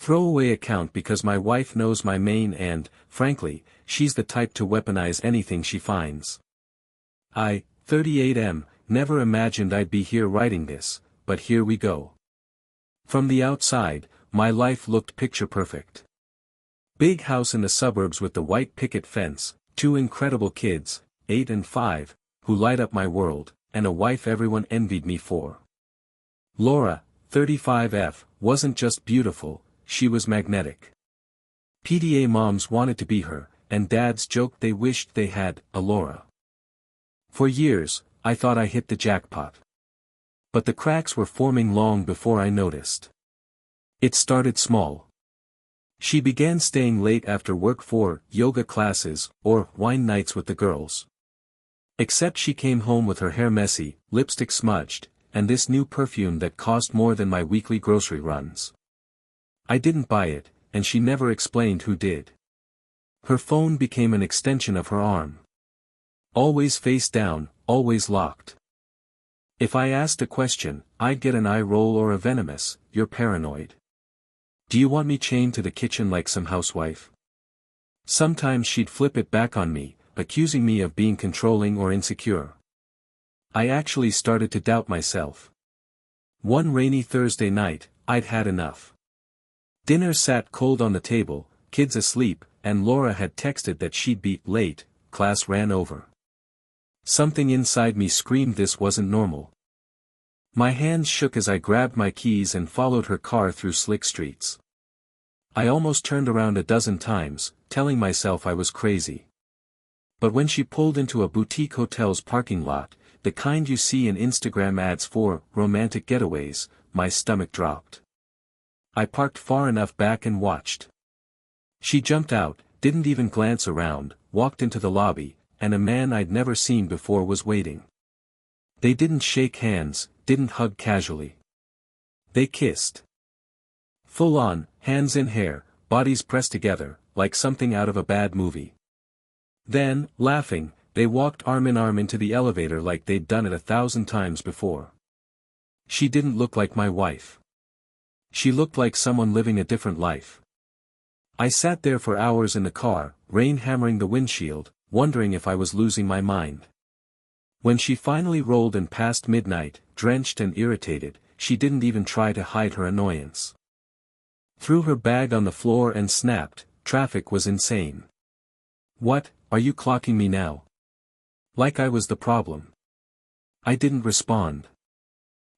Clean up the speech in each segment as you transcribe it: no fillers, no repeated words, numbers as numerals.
Throwaway account because my wife knows my main and, frankly, she's the type to weaponize anything she finds. I, 38M, never imagined I'd be here writing this, but here we go. From the outside, my life looked picture perfect. Big house in the suburbs with the white picket fence, 2 incredible kids, 8 and 5, who light up my world, and a wife everyone envied me for. Laura, 35F, wasn't just beautiful, she was magnetic. PTA moms wanted to be her, and dads joked they wished they had a Laura. For years, I thought I hit the jackpot. But the cracks were forming long before I noticed. It started small. She began staying late after work for yoga classes, or wine nights with the girls. Except she came home with her hair messy, lipstick smudged, and this new perfume that cost more than my weekly grocery runs. I didn't buy it, and she never explained who did. Her phone became an extension of her arm. Always face down, always locked. If I asked a question, I'd get an eye roll or a venomous, "You're paranoid. Do you want me chained to the kitchen like some housewife?" Sometimes she'd flip it back on me, accusing me of being controlling or insecure. I actually started to doubt myself. One rainy Thursday night, I'd had enough. Dinner sat cold on the table, kids asleep, and Laura had texted that she'd be late, class ran over. Something inside me screamed this wasn't normal. My hands shook as I grabbed my keys and followed her car through slick streets. I almost turned around a dozen times, telling myself I was crazy. But when she pulled into a boutique hotel's parking lot, the kind you see in Instagram ads for romantic getaways, my stomach dropped. I parked far enough back and watched. She jumped out, didn't even glance around, walked into the lobby, and a man I'd never seen before was waiting. They didn't shake hands, didn't hug casually. They kissed. Full on, hands in hair, bodies pressed together, like something out of a bad movie. Then, laughing, they walked arm in arm into the elevator like they'd done it 1,000 times before. She didn't look like my wife. She looked like someone living a different life. I sat there for hours in the car, rain hammering the windshield, wondering if I was losing my mind. When she finally rolled and past midnight, drenched and irritated, she didn't even try to hide her annoyance. Threw her bag on the floor and snapped, "Traffic was insane. What, are you clocking me now?" Like I was the problem. I didn't respond.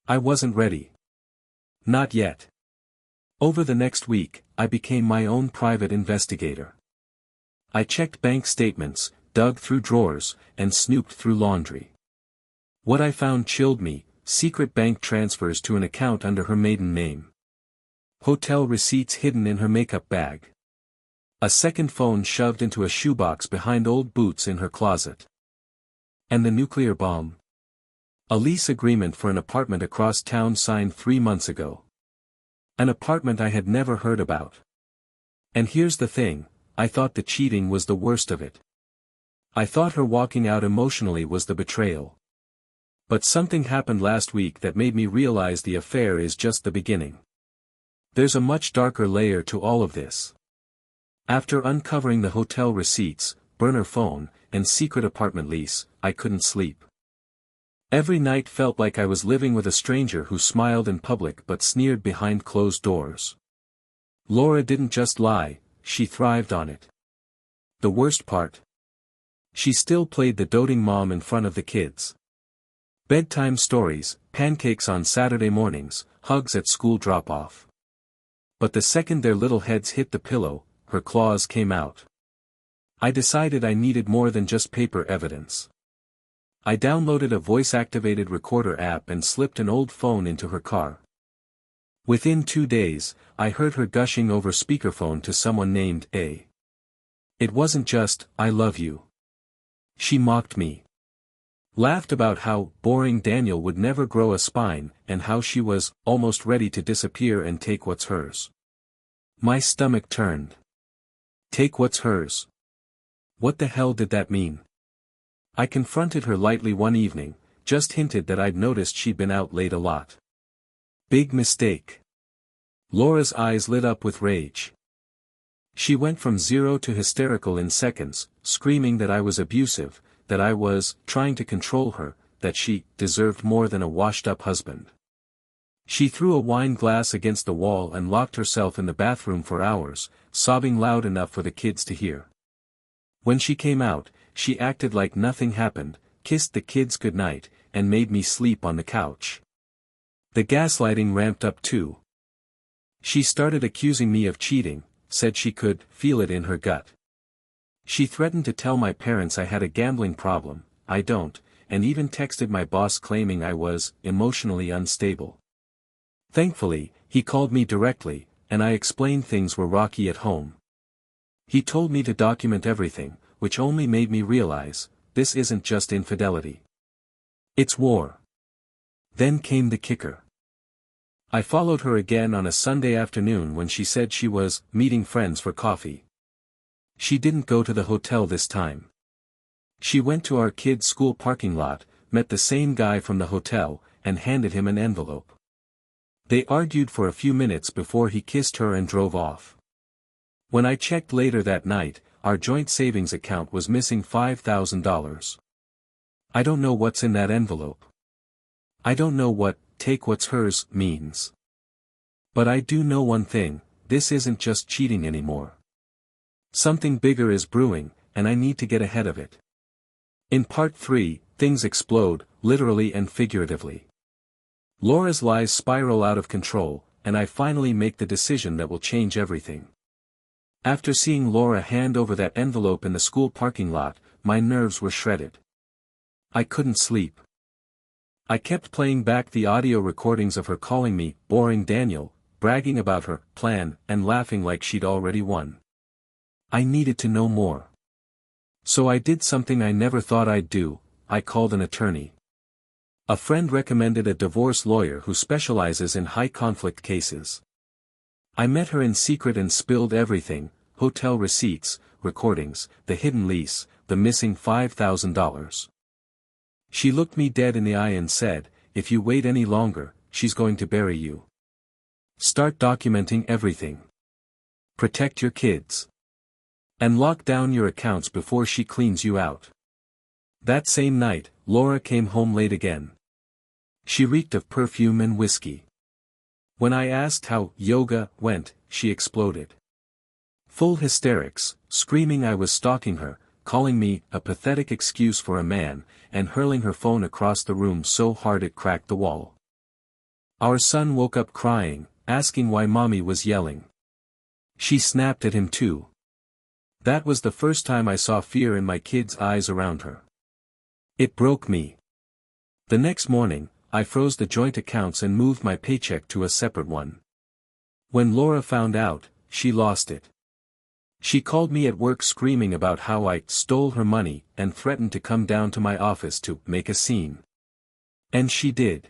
I wasn't ready. Not yet. Over the next week, I became my own private investigator. I checked bank statements, dug through drawers, and snooped through laundry. What I found chilled me: secret bank transfers to an account under her maiden name. Hotel receipts hidden in her makeup bag. A second phone shoved into a shoebox behind old boots in her closet. And the nuclear bomb. A lease agreement for an apartment across town signed 3 months ago. An apartment I had never heard about. And here's the thing, I thought the cheating was the worst of it. I thought her walking out emotionally was the betrayal. But something happened last week that made me realize the affair is just the beginning. There's a much darker layer to all of this. After uncovering the hotel receipts, burner phone, and secret apartment lease, I couldn't sleep. Every night felt like I was living with a stranger who smiled in public but sneered behind closed doors. Laura didn't just lie, she thrived on it. The worst part? She still played the doting mom in front of the kids. Bedtime stories, pancakes on Saturday mornings, hugs at school drop-off. But the second their little heads hit the pillow, her claws came out. I decided I needed more than just paper evidence. I downloaded a voice-activated recorder app and slipped an old phone into her car. Within 2 days, I heard her gushing over speakerphone to someone named A. It wasn't just, "I love you." She mocked me. Laughed about how boring Daniel would never grow a spine, and how she was almost ready to disappear and take what's hers. My stomach turned. Take what's hers. What the hell did that mean? I confronted her lightly one evening, just hinted that I'd noticed she'd been out late a lot. Big mistake. Laura's eyes lit up with rage. She went from 0 to hysterical in seconds, screaming that I was abusive, that I was trying to control her, that she deserved more than a washed-up husband. She threw a wine glass against the wall and locked herself in the bathroom for hours, sobbing loud enough for the kids to hear. When she came out, she acted like nothing happened, kissed the kids goodnight, and made me sleep on the couch. The gaslighting ramped up too. She started accusing me of cheating, said she could feel it in her gut. She threatened to tell my parents I had a gambling problem, I don't, and even texted my boss claiming I was emotionally unstable. Thankfully, he called me directly, and I explained things were rocky at home. He told me to document everything, which only made me realize, this isn't just infidelity. It's war. Then came the kicker. I followed her again on a Sunday afternoon when she said she was meeting friends for coffee. She didn't go to the hotel this time. She went to our kids' school parking lot, met the same guy from the hotel, and handed him an envelope. They argued for a few minutes before he kissed her and drove off. When I checked later that night, our joint savings account was missing $5,000. I don't know what's in that envelope. I don't know what "take what's hers" means. But I do know one thing, this isn't just cheating anymore. Something bigger is brewing, and I need to get ahead of it. In part 3, things explode, literally and figuratively. Laura's lies spiral out of control, and I finally make the decision that will change everything. After seeing Laura hand over that envelope in the school parking lot, my nerves were shredded. I couldn't sleep. I kept playing back the audio recordings of her calling me "boring Daniel," bragging about her plan, and laughing like she'd already won. I needed to know more. So I did something I never thought I'd do, I called an attorney. A friend recommended a divorce lawyer who specializes in high-conflict cases. I met her in secret and spilled everything: hotel receipts, recordings, the hidden lease, the missing $5,000. She looked me dead in the eye and said, "If you wait any longer, she's going to bury you. Start documenting everything. Protect your kids. And lock down your accounts before she cleans you out." That same night, Laura came home late again. She reeked of perfume and whiskey. When I asked how yoga went, she exploded. Full hysterics, screaming I was stalking her, calling me a pathetic excuse for a man, and hurling her phone across the room so hard it cracked the wall. Our son woke up crying, asking why mommy was yelling. She snapped at him too. That was the first time I saw fear in my kids' eyes around her. It broke me. The next morning, I froze the joint accounts and moved my paycheck to a separate one. When Laura found out, she lost it. She called me at work screaming about how I stole her money and threatened to come down to my office to make a scene. And she did.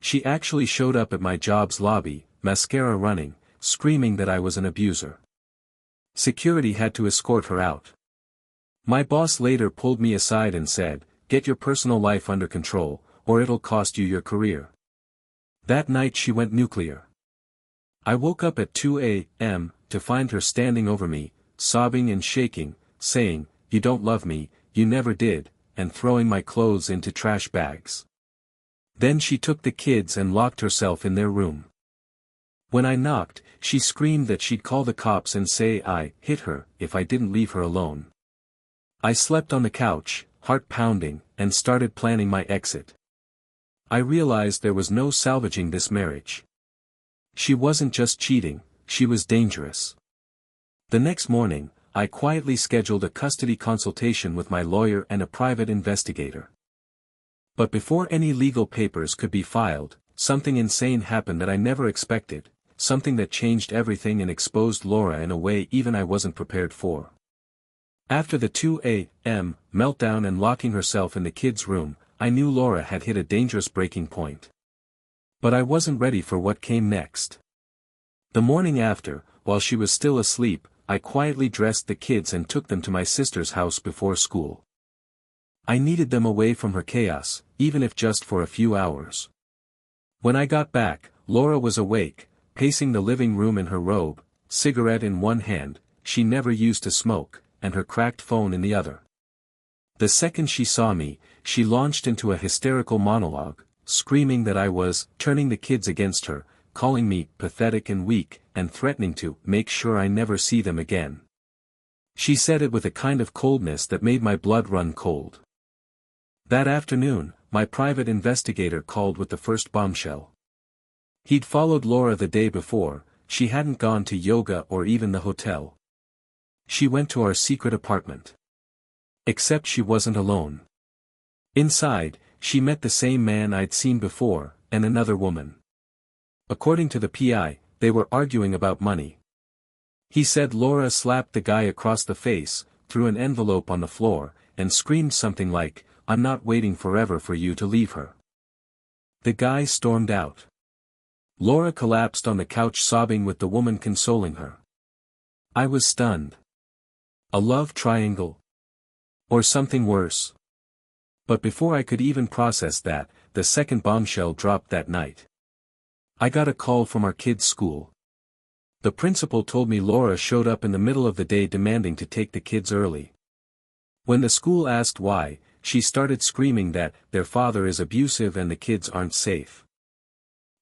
She actually showed up at my job's lobby, mascara running, screaming that I was an abuser. Security had to escort her out. My boss later pulled me aside and said, "Get your personal life under control, or it'll cost you your career." That night she went nuclear. I woke up at 2 a.m. to find her standing over me, sobbing and shaking, saying, "You don't love me, you never did," and throwing my clothes into trash bags. Then she took the kids and locked herself in their room. When I knocked, she screamed that she'd call the cops and say I hit her if I didn't leave her alone. I slept on the couch, heart pounding, and started planning my exit. I realized there was no salvaging this marriage. She wasn't just cheating, she was dangerous. The next morning, I quietly scheduled a custody consultation with my lawyer and a private investigator. But before any legal papers could be filed, something insane happened that I never expected, something that changed everything and exposed Laura in a way even I wasn't prepared for. After the 2 a.m. meltdown and locking herself in the kids' room, I knew Laura had hit a dangerous breaking point. But I wasn't ready for what came next. The morning after, while she was still asleep, I quietly dressed the kids and took them to my sister's house before school. I needed them away from her chaos, even if just for a few hours. When I got back, Laura was awake, pacing the living room in her robe, cigarette in one hand, she never used to smoke, and her cracked phone in the other. The second she saw me, she launched into a hysterical monologue, screaming that I was turning the kids against her, calling me pathetic and weak, and threatening to make sure I never see them again. She said it with a kind of coldness that made my blood run cold. That afternoon, my private investigator called with the first bombshell. He'd followed Laura the day before. She hadn't gone to yoga or even the hotel. She went to our secret apartment. Except she wasn't alone. Inside, she met the same man I'd seen before, and another woman. According to the PI, they were arguing about money. He said Laura slapped the guy across the face, threw an envelope on the floor, and screamed something like, "I'm not waiting forever for you to leave her." The guy stormed out. Laura collapsed on the couch sobbing with the woman consoling her. I was stunned. A love triangle? Or something worse? But before I could even process that, the second bombshell dropped that night. I got a call from our kids' school. The principal told me Laura showed up in the middle of the day demanding to take the kids early. When the school asked why, she started screaming that their father is abusive and the kids aren't safe.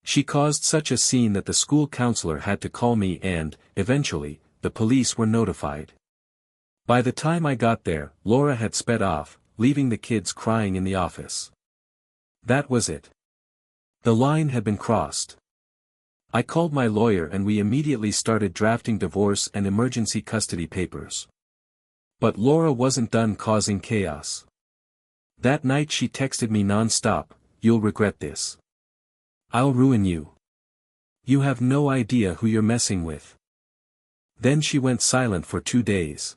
She caused such a scene that the school counselor had to call me and, eventually, the police were notified. By the time I got there, Laura had sped off, leaving the kids crying in the office. That was it. The line had been crossed. I called my lawyer and we immediately started drafting divorce and emergency custody papers. But Laura wasn't done causing chaos. That night she texted me non-stop, "You'll regret this. I'll ruin you. You have no idea who you're messing with." Then she went silent for 2 days.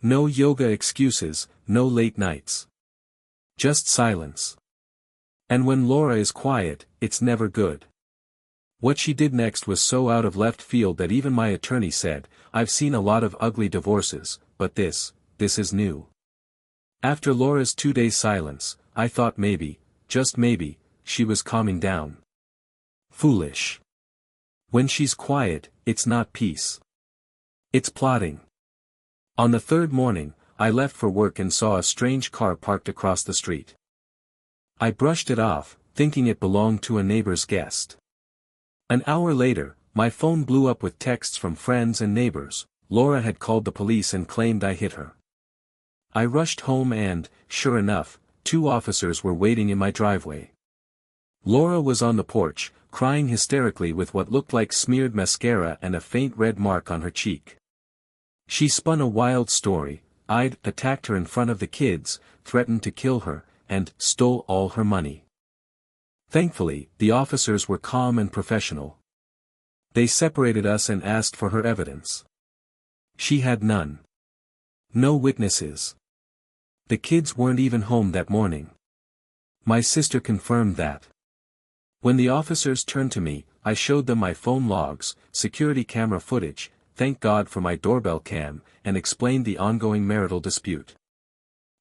No yoga excuses, no late nights. Just silence. And when Laura is quiet, it's never good. What she did next was so out of left field that even my attorney said, "I've seen a lot of ugly divorces, but this is new." After Laura's 2-day silence, I thought maybe, just maybe, she was calming down. Foolish. When she's quiet, it's not peace. It's plotting. On the third morning, I left for work and saw a strange car parked across the street. I brushed it off, thinking it belonged to a neighbor's guest. An hour later, my phone blew up with texts from friends and neighbors. Laura had called the police and claimed I hit her. I rushed home and, sure enough, 2 officers were waiting in my driveway. Laura was on the porch, crying hysterically with what looked like smeared mascara and a faint red mark on her cheek. She spun a wild story. I'd attacked her in front of the kids, threatened to kill her, and stole all her money. Thankfully, the officers were calm and professional. They separated us and asked for her evidence. She had none. No witnesses. The kids weren't even home that morning. My sister confirmed that. When the officers turned to me, I showed them my phone logs, security camera footage, thank God for my doorbell cam, and explained the ongoing marital dispute.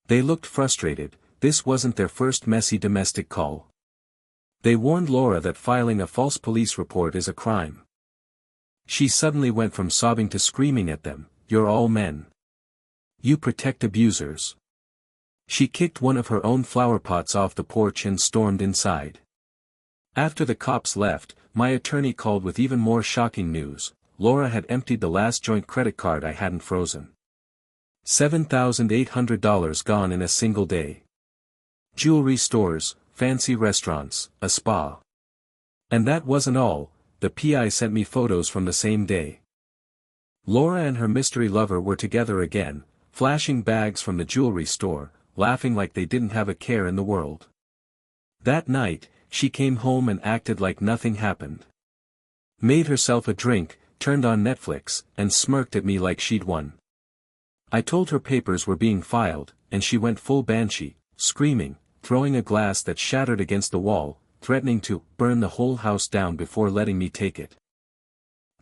They looked frustrated. This wasn't their first messy domestic call. They warned Laura that filing a false police report is a crime. She suddenly went from sobbing to screaming at them, "You're all men. You protect abusers." She kicked one of her own flower pots off the porch and stormed inside. After the cops left, my attorney called with even more shocking news. Laura had emptied the last joint credit card I hadn't frozen. $7,800 gone in a single day. Jewelry stores, fancy restaurants, a spa. And that wasn't all. The PI sent me photos from the same day. Laura and her mystery lover were together again, flashing bags from the jewelry store, laughing like they didn't have a care in the world. That night, she came home and acted like nothing happened. Made herself a drink, turned on Netflix, and smirked at me like she'd won. I told her papers were being filed, and she went full banshee, screaming, throwing a glass that shattered against the wall, threatening to burn the whole house down before letting me take it.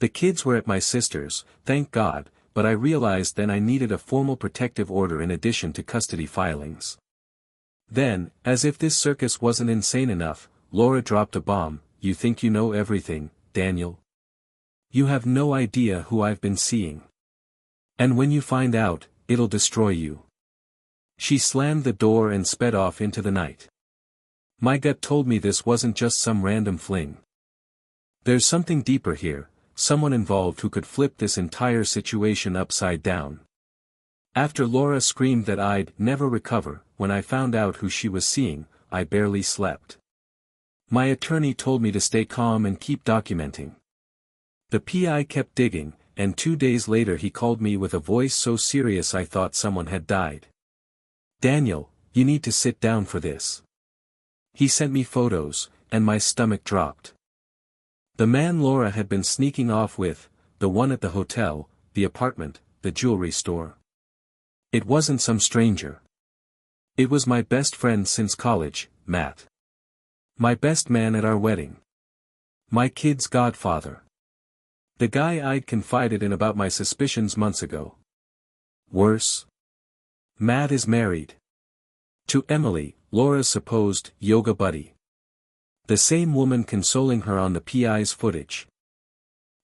The kids were at my sister's, thank God, but I realized then I needed a formal protective order in addition to custody filings. Then, as if this circus wasn't insane enough, Laura dropped a bomb. "You think you know everything, Daniel? You have no idea who I've been seeing. And when you find out, it'll destroy you." She slammed the door and sped off into the night. My gut told me this wasn't just some random fling. There's something deeper here, someone involved who could flip this entire situation upside down. After Laura screamed that I'd never recover, when I found out who she was seeing, I barely slept. My attorney told me to stay calm and keep documenting. The PI kept digging, and 2 days later he called me with a voice so serious I thought someone had died. "Daniel, you need to sit down for this." He sent me photos, and my stomach dropped. The man Laura had been sneaking off with, the one at the hotel, the apartment, the jewelry store. It wasn't some stranger. It was my best friend since college, Matt. My best man at our wedding. My kid's godfather. The guy I'd confided in about my suspicions months ago. Worse. Matt is married. To Emily, Laura's supposed yoga buddy. The same woman consoling her on the PI's footage.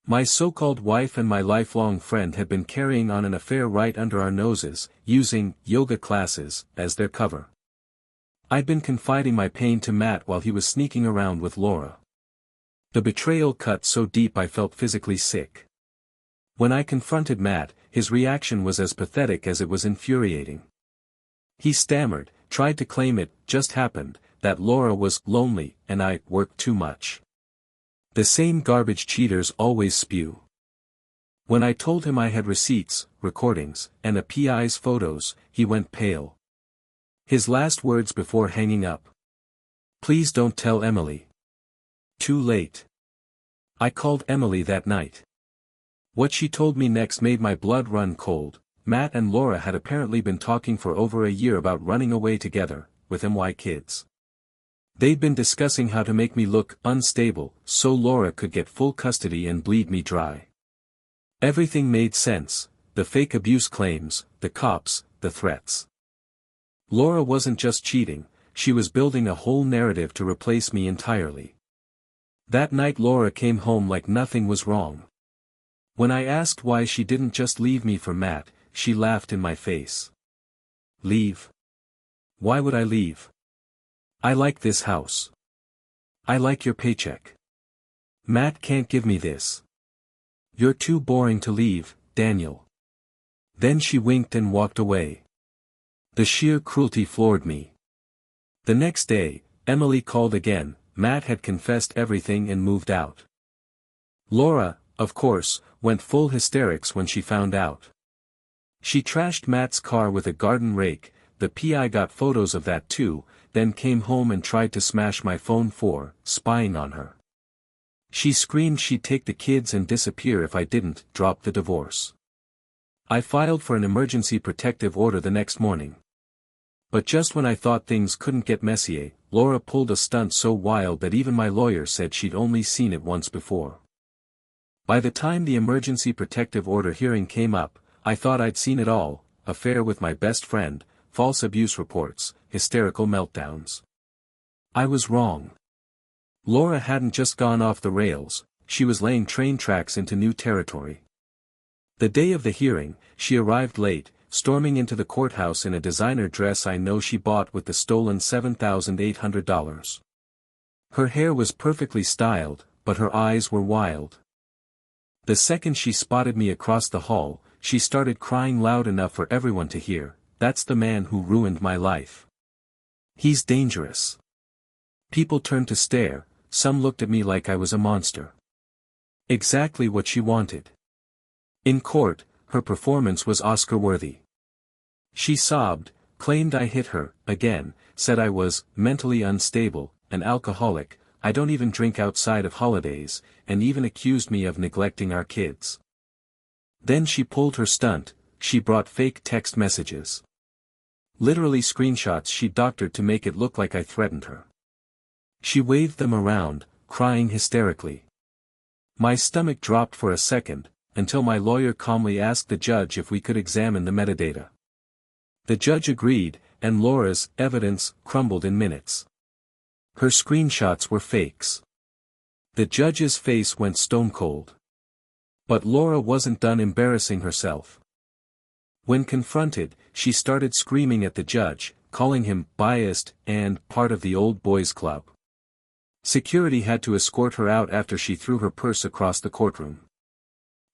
My so-called wife and my lifelong friend had been carrying on an affair right under our noses, using yoga classes as their cover. I'd been confiding my pain to Matt while he was sneaking around with Laura. The betrayal cut so deep I felt physically sick. When I confronted Matt, his reaction was as pathetic as it was infuriating. He stammered, tried to claim it just happened, that Laura was lonely and I worked too much. The same garbage cheaters always spew. When I told him I had receipts, recordings, and a PI's photos, he went pale. His last words before hanging up. "Please don't tell Emily." Too late. I called Emily that night. What she told me next made my blood run cold. Matt and Laura had apparently been talking for over a year about running away together, with MY kids. They'd been discussing how to make me look unstable, so Laura could get full custody and bleed me dry. Everything made sense, the fake abuse claims, the cops, the threats. Laura wasn't just cheating, she was building a whole narrative to replace me entirely. That night Laura came home like nothing was wrong. When I asked why she didn't just leave me for Matt, she laughed in my face. "Leave? Why would I leave? I like this house. I like your paycheck. Matt can't give me this. You're too boring to leave, Daniel." Then she winked and walked away. The sheer cruelty floored me. The next day, Emily called again. Matt had confessed everything and moved out. Laura, of course, went full hysterics when she found out. She trashed Matt's car with a garden rake, the PI got photos of that too, then came home and tried to smash my phone for spying on her. She screamed she'd take the kids and disappear if I didn't drop the divorce. I filed for an emergency protective order the next morning. But just when I thought things couldn't get messier, Laura pulled a stunt so wild that even my lawyer said she'd only seen it once before. By the time the emergency protective order hearing came up, I thought I'd seen it all: affair with my best friend, false abuse reports, hysterical meltdowns. I was wrong. Laura hadn't just gone off the rails, she was laying train tracks into new territory. The day of the hearing, she arrived late, storming into the courthouse in a designer dress I know she bought with the stolen $7,800. Her hair was perfectly styled, but her eyes were wild. The second she spotted me across the hall, she started crying loud enough for everyone to hear, "That's the man who ruined my life. He's dangerous." People turned to stare, some looked at me like I was a monster. Exactly what she wanted. In court, her performance was Oscar-worthy. She sobbed, claimed I hit her, again, said I was mentally unstable, an alcoholic, I don't even drink outside of holidays, and even accused me of neglecting our kids. Then she pulled her stunt, she brought fake text messages. Literally screenshots she doctored to make it look like I threatened her. She waved them around, crying hysterically. My stomach dropped for a second, until my lawyer calmly asked the judge if we could examine the metadata. The judge agreed, and Laura's evidence crumbled in minutes. Her screenshots were fakes. The judge's face went stone cold. But Laura wasn't done embarrassing herself. When confronted, she started screaming at the judge, calling him biased and part of the old boys club. Security had to escort her out after she threw her purse across the courtroom.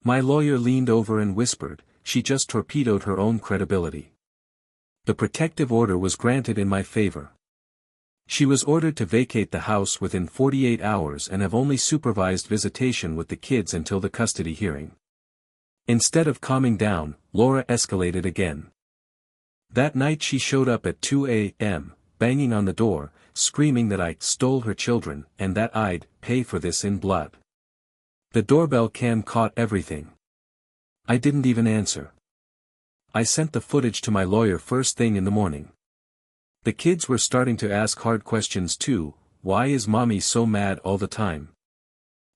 My lawyer leaned over and whispered, "She just torpedoed her own credibility." The protective order was granted in my favor. She was ordered to vacate the house within 48 hours and have only supervised visitation with the kids until the custody hearing. Instead of calming down, Laura escalated again. That night she showed up at 2 a.m., banging on the door, screaming that I stole her children and that I'd pay for this in blood. The doorbell cam caught everything. I didn't even answer. I sent the footage to my lawyer first thing in the morning. The kids were starting to ask hard questions too. Why is mommy so mad all the time?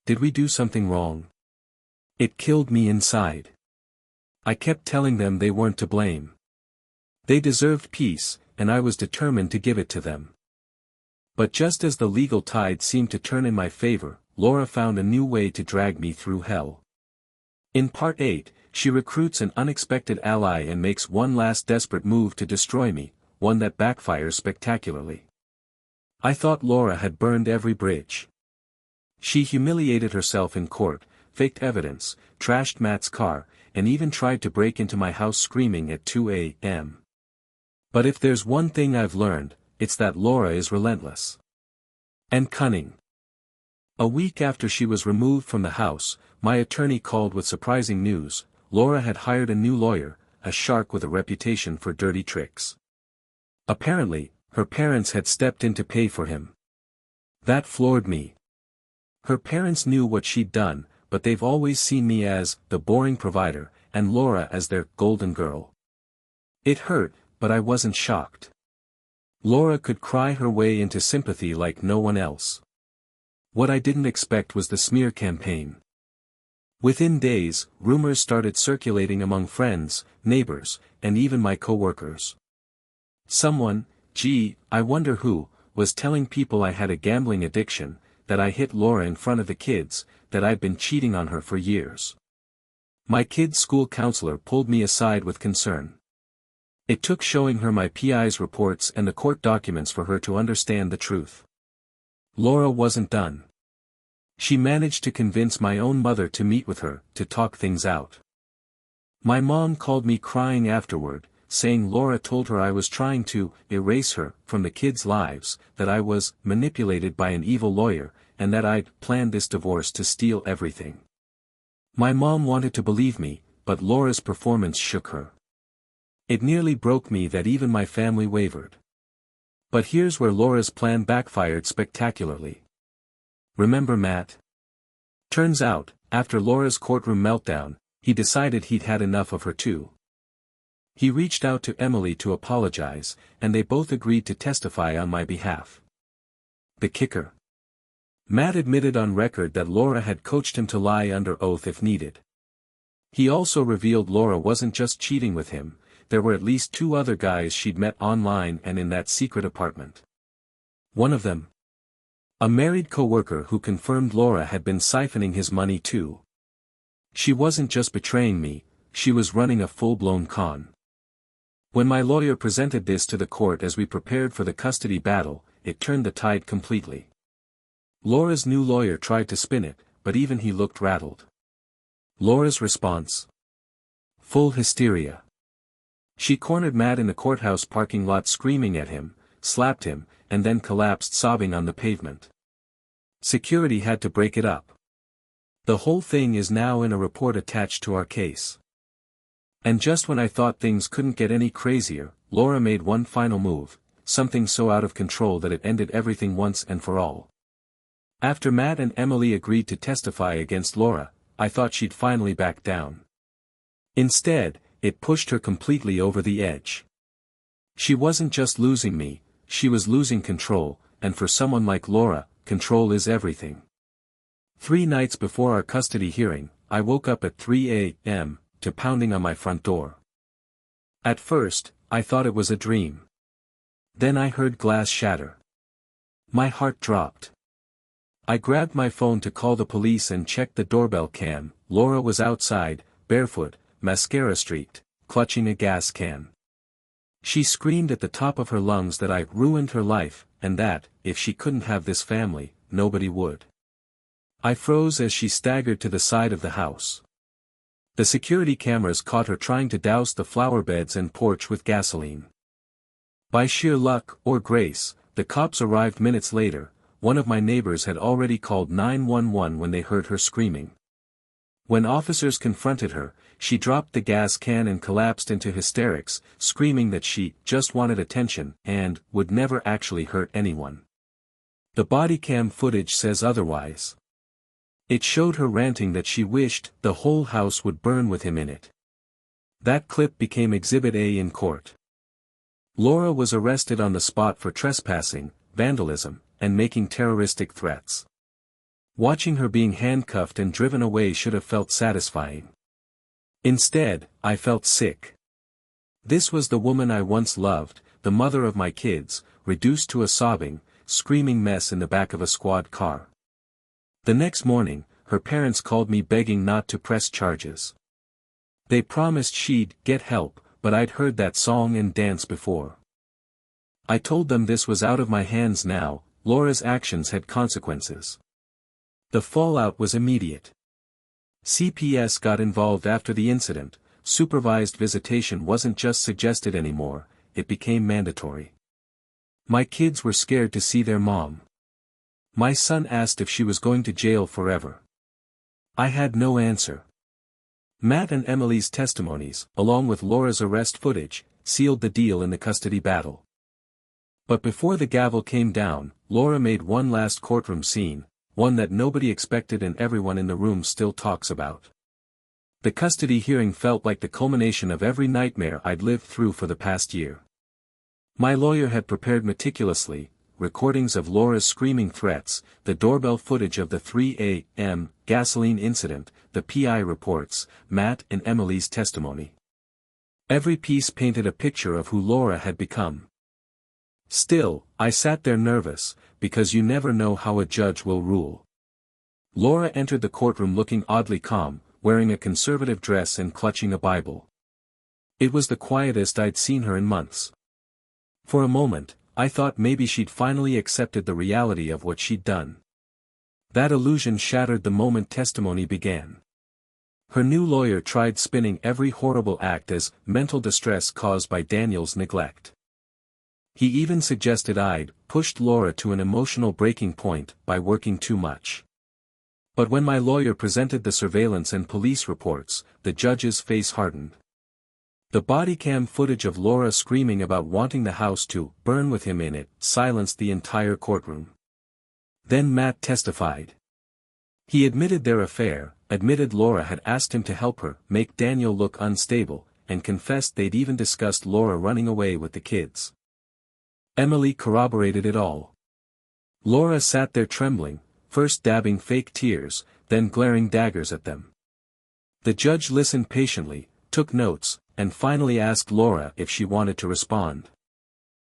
Did we do something wrong? It killed me inside. I kept telling them they weren't to blame. They deserved peace, and I was determined to give it to them. But just as the legal tide seemed to turn in my favor, Laura found a new way to drag me through hell. In Part 8, she recruits an unexpected ally and makes one last desperate move to destroy me, one that backfires spectacularly. I thought Laura had burned every bridge. She humiliated herself in court, faked evidence, trashed Matt's car, and even tried to break into my house screaming at 2 a.m. But if there's one thing I've learned, it's that Laura is relentless. And cunning. A week after she was removed from the house, my attorney called with surprising news. Laura had hired a new lawyer, a shark with a reputation for dirty tricks. Apparently, her parents had stepped in to pay for him. That floored me. Her parents knew what she'd done, but they've always seen me as the boring provider, and Laura as their golden girl. It hurt, but I wasn't shocked. Laura could cry her way into sympathy like no one else. What I didn't expect was the smear campaign. Within days, rumors started circulating among friends, neighbors, and even my coworkers. Someone, I wonder who, was telling people I had a gambling addiction, that I hit Laura in front of the kids, that I'd been cheating on her for years. My kid's school counselor pulled me aside with concern. It took showing her my PI's reports and the court documents for her to understand the truth. Laura wasn't done. She managed to convince my own mother to meet with her, to talk things out. My mom called me crying afterward, saying Laura told her I was trying to erase her from the kids' lives, that I was manipulated by an evil lawyer, and that I'd planned this divorce to steal everything. My mom wanted to believe me, but Laura's performance shook her. It nearly broke me that even my family wavered. But here's where Laura's plan backfired spectacularly. Remember Matt? Turns out, after Laura's courtroom meltdown, he decided he'd had enough of her too. He reached out to Emily to apologize, and they both agreed to testify on my behalf. The kicker. Matt admitted on record that Laura had coached him to lie under oath if needed. He also revealed Laura wasn't just cheating with him, there were at least 2 other guys she'd met online and in that secret apartment. One of them, a married coworker who confirmed Laura had been siphoning his money too. She wasn't just betraying me, she was running a full-blown con. When my lawyer presented this to the court as we prepared for the custody battle, it turned the tide completely. Laura's new lawyer tried to spin it, but even he looked rattled. Laura's response? Full hysteria. She cornered Matt in the courthouse parking lot screaming at him, slapped him, and then collapsed sobbing on the pavement. Security had to break it up. The whole thing is now in a report attached to our case. And just when I thought things couldn't get any crazier, Laura made one final move, something so out of control that it ended everything once and for all. After Matt and Emily agreed to testify against Laura, I thought she'd finally back down. Instead, it pushed her completely over the edge. She wasn't just losing me, she was losing control, and for someone like Laura, control is everything. 3 nights before our custody hearing, I woke up at 3 a.m., to pounding on my front door. At first, I thought it was a dream. Then I heard glass shatter. My heart dropped. I grabbed my phone to call the police and checked the doorbell cam. Laura was outside, barefoot, mascara streaked, clutching a gas can. She screamed at the top of her lungs that I ruined her life, and that, if she couldn't have this family, nobody would. I froze as she staggered to the side of the house. The security cameras caught her trying to douse the flower beds and porch with gasoline. By sheer luck, or grace, the cops arrived minutes later. One of my neighbors had already called 911 when they heard her screaming. When officers confronted her, she dropped the gas can and collapsed into hysterics, screaming that she just wanted attention and would never actually hurt anyone. The body cam footage says otherwise. It showed her ranting that she wished the whole house would burn with him in it. That clip became Exhibit A in court. Laura was arrested on the spot for trespassing, vandalism, and making terroristic threats. Watching her being handcuffed and driven away should have felt satisfying. Instead, I felt sick. This was the woman I once loved, the mother of my kids, reduced to a sobbing, screaming mess in the back of a squad car. The next morning, her parents called me begging not to press charges. They promised she'd get help, but I'd heard that song and dance before. I told them this was out of my hands now. Laura's actions had consequences. The fallout was immediate. CPS got involved after the incident. Supervised visitation wasn't just suggested anymore, it became mandatory. My kids were scared to see their mom. My son asked if she was going to jail forever. I had no answer. Matt and Emily's testimonies, along with Laura's arrest footage, sealed the deal in the custody battle. But before the gavel came down, Laura made one last courtroom scene, one that nobody expected and everyone in the room still talks about. The custody hearing felt like the culmination of every nightmare I'd lived through for the past year. My lawyer had prepared meticulously, recordings of Laura's screaming threats, the doorbell footage of the 3 a.m. gasoline incident, the PI reports, Matt and Emily's testimony. Every piece painted a picture of who Laura had become. Still, I sat there nervous, because you never know how a judge will rule. Laura entered the courtroom looking oddly calm, wearing a conservative dress and clutching a Bible. It was the quietest I'd seen her in months. For a moment, I thought maybe she'd finally accepted the reality of what she'd done. That illusion shattered the moment testimony began. Her new lawyer tried spinning every horrible act as mental distress caused by Daniel's neglect. He even suggested I'd pushed Laura to an emotional breaking point by working too much. But when my lawyer presented the surveillance and police reports, the judge's face hardened. The body cam footage of Laura screaming about wanting the house to burn with him in it silenced the entire courtroom. Then Matt testified. He admitted their affair, admitted Laura had asked him to help her make Daniel look unstable, and confessed they'd even discussed Laura running away with the kids. Emily corroborated it all. Laura sat there trembling, first dabbing fake tears, then glaring daggers at them. The judge listened patiently, took notes, and finally asked Laura if she wanted to respond.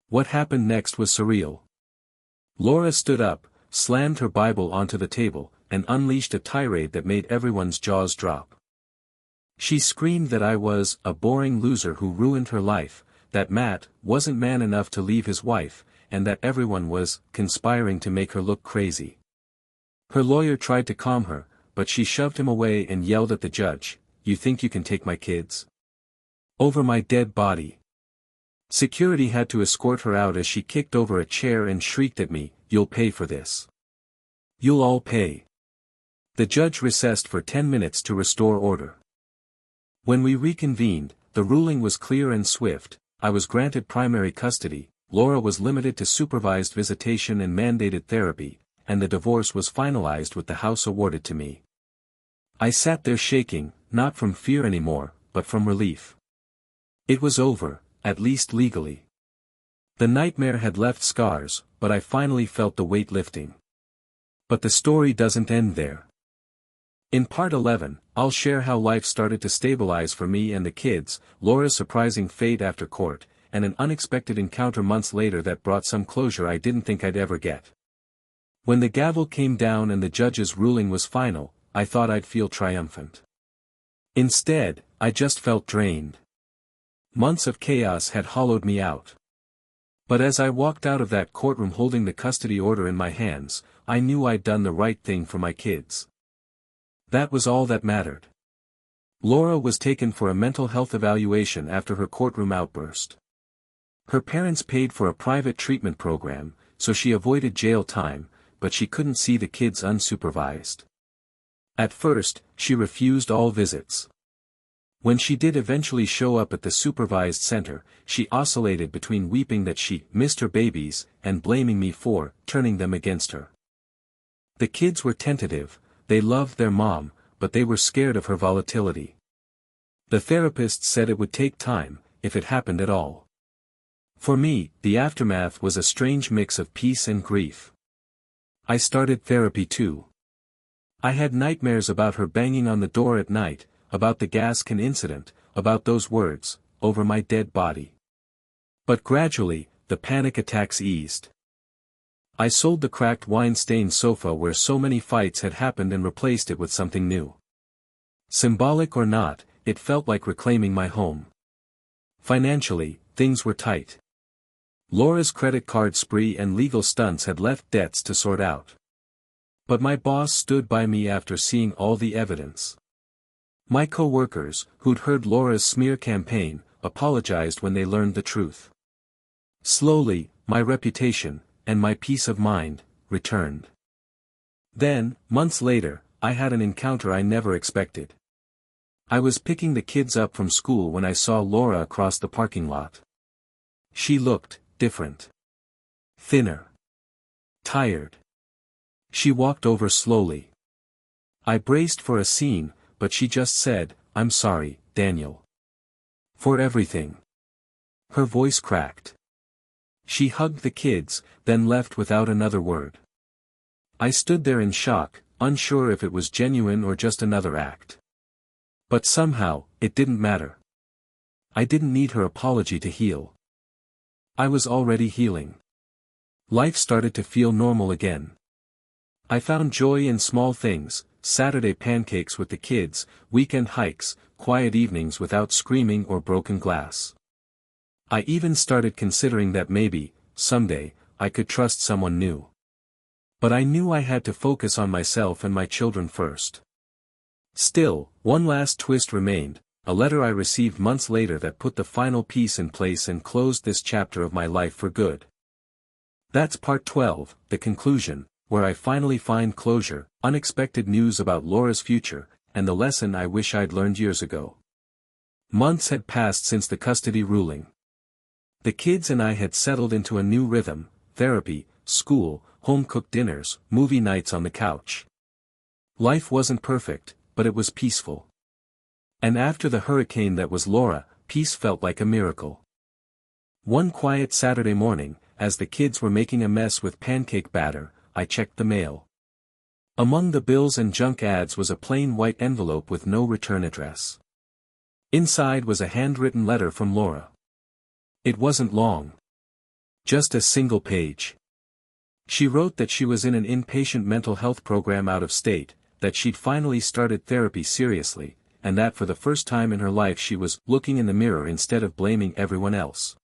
What happened next was surreal. Laura stood up, slammed her Bible onto the table, and unleashed a tirade that made everyone's jaws drop. She screamed that I was a boring loser who ruined her life, that Matt wasn't man enough to leave his wife, and that everyone was conspiring to make her look crazy. Her lawyer tried to calm her, but she shoved him away and yelled at the judge, "You think you can take my kids? Over my dead body." Security had to escort her out as she kicked over a chair and shrieked at me, "You'll pay for this. You'll all pay." The judge recessed for 10 minutes to restore order. When we reconvened, the ruling was clear and swift. I was granted primary custody, Laura was limited to supervised visitation and mandated therapy, and the divorce was finalized with the house awarded to me. I sat there shaking, not from fear anymore, but from relief. It was over, at least legally. The nightmare had left scars, but I finally felt the weight lifting. But the story doesn't end there. In part 11, I'll share how life started to stabilize for me and the kids, Laura's surprising fate after court, and an unexpected encounter months later that brought some closure I didn't think I'd ever get. When the gavel came down and the judge's ruling was final, I thought I'd feel triumphant. Instead, I just felt drained. Months of chaos had hollowed me out. But as I walked out of that courtroom holding the custody order in my hands, I knew I'd done the right thing for my kids. That was all that mattered. Laura was taken for a mental health evaluation after her courtroom outburst. Her parents paid for a private treatment program, so she avoided jail time, but she couldn't see the kids unsupervised. At first, she refused all visits. When she did eventually show up at the supervised center, she oscillated between weeping that she missed her babies and blaming me for turning them against her. The kids were tentative, they loved their mom, but they were scared of her volatility. The therapist said it would take time, if it happened at all. For me, the aftermath was a strange mix of peace and grief. I started therapy too. I had nightmares about her banging on the door at night, about the gas can incident, about those words, over my dead body. But gradually, the panic attacks eased. I sold the cracked wine-stained sofa where so many fights had happened and replaced it with something new. Symbolic or not, it felt like reclaiming my home. Financially, things were tight. Laura's credit card spree and legal stunts had left debts to sort out. But my boss stood by me after seeing all the evidence. My co-workers, who'd heard Laura's smear campaign, apologized when they learned the truth. Slowly, my reputation, and my peace of mind, returned. Then, months later, I had an encounter I never expected. I was picking the kids up from school when I saw Laura across the parking lot. She looked different. Thinner. Tired. She walked over slowly. I braced for a scene, but she just said, "I'm sorry, Daniel. For everything." Her voice cracked. She hugged the kids, then left without another word. I stood there in shock, unsure if it was genuine or just another act. But somehow, it didn't matter. I didn't need her apology to heal. I was already healing. Life started to feel normal again. I found joy in small things, Saturday pancakes with the kids, weekend hikes, quiet evenings without screaming or broken glass. I even started considering that maybe, someday, I could trust someone new. But I knew I had to focus on myself and my children first. Still, one last twist remained, a letter I received months later that put the final piece in place and closed this chapter of my life for good. That's part 12, the conclusion, where I finally find closure, unexpected news about Laura's future, and the lesson I wish I'd learned years ago. Months had passed since the custody ruling. The kids and I had settled into a new rhythm, therapy, school, home-cooked dinners, movie nights on the couch. Life wasn't perfect, but it was peaceful. And after the hurricane that was Laura, peace felt like a miracle. One quiet Saturday morning, as the kids were making a mess with pancake batter, I checked the mail. Among the bills and junk ads was a plain white envelope with no return address. Inside was a handwritten letter from Laura. It wasn't long. Just a single page. She wrote that she was in an inpatient mental health program out of state, that she'd finally started therapy seriously, and that for the first time in her life she was looking in the mirror instead of blaming everyone else.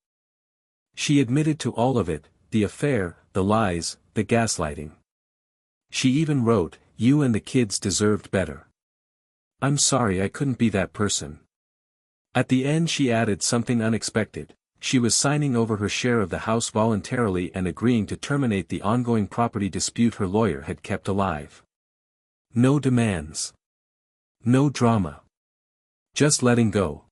She admitted to all of it, the affair, the lies, the gaslighting. She even wrote, "You and the kids deserved better. I'm sorry I couldn't be that person." At the end she added something unexpected. She was signing over her share of the house voluntarily and agreeing to terminate the ongoing property dispute her lawyer had kept alive. No demands. No drama. Just letting go.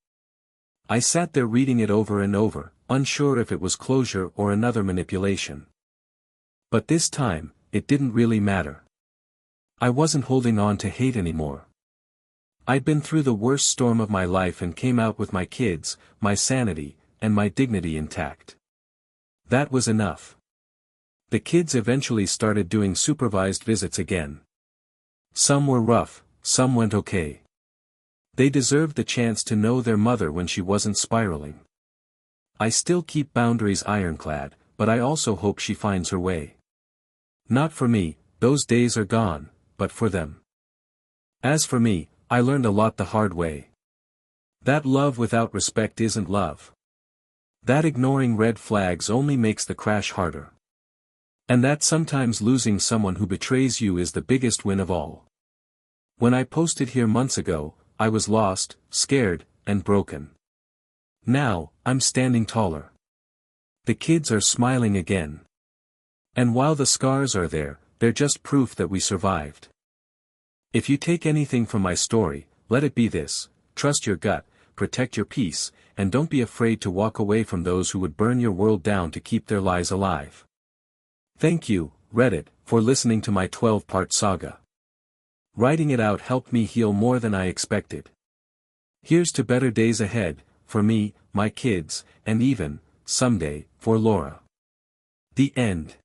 I sat there reading it over and over, unsure if it was closure or another manipulation. But this time, it didn't really matter. I wasn't holding on to hate anymore. I'd been through the worst storm of my life and came out with my kids, my sanity, and my dignity intact. That was enough. The kids eventually started doing supervised visits again. Some were rough, some went okay. They deserved the chance to know their mother when she wasn't spiraling. I still keep boundaries ironclad, but I also hope she finds her way. Not for me, those days are gone, but for them. As for me, I learned a lot the hard way. That love without respect isn't love. That ignoring red flags only makes the crash harder. And that sometimes losing someone who betrays you is the biggest win of all. When I posted here months ago, I was lost, scared, and broken. Now, I'm standing taller. The kids are smiling again. And while the scars are there, they're just proof that we survived. If you take anything from my story, let it be this: trust your gut, protect your peace, and don't be afraid to walk away from those who would burn your world down to keep their lies alive. Thank you, Reddit, for listening to my 12-part saga. Writing it out helped me heal more than I expected. Here's to better days ahead, for me, my kids, and even, someday, for Laura. The end.